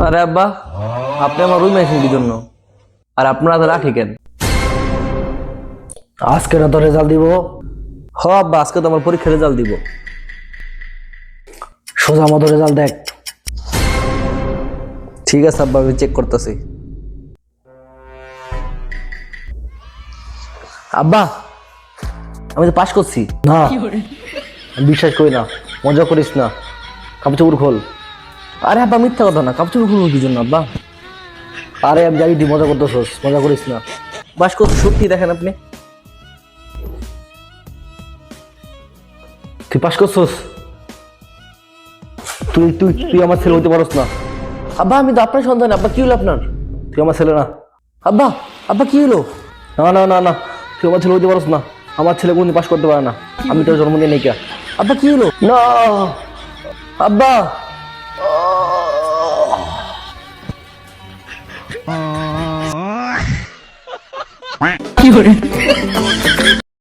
আরে আব্বা, আপনি আমার রুমে এসেছেন কি জন্য? আর আপনারা তো রাখি কেন? আজকে না তো রেজাল্ট দিব। হ আব্বা, আজকে তো আমার পরীক্ষার রেজাল্ট দিব। সোজা মতো রেজাল্ট দেখ। ঠিক আছে আব্বা, আমি চেক করতেছি। আব্বা, আমি তো পাস করছি। না, আমি বিশ্বাস করি না, মজা করিস না, কাপড় চোপড় খোল। আরে আব্বা, মিথ্যা কথা না, কাপড় চোপড় খুলবো কি জন্য আব্বা? আরে আমি জানি তুই মজা করতেছস, মজা করিস না। পাস করছি সত্যি, দেখেন আপনি। তুই পাস করছস? তুই তুই তুই আমার ছেলে হতে পারস না। আব্বা, আমি তো আপনার সন্তান। আব্বা, কি হলো আপনার? তুই আমার ছেলে না। আব্বা, আব্বা কি হলো? না না না না, তুই আমার ছেলে হতে পারস না। আমার ছেলে কোনদিন পাস করতে পারে না। আমি তোর জন্মদিন নেই কে। আব্বা কি হলো? না আব্বা, কি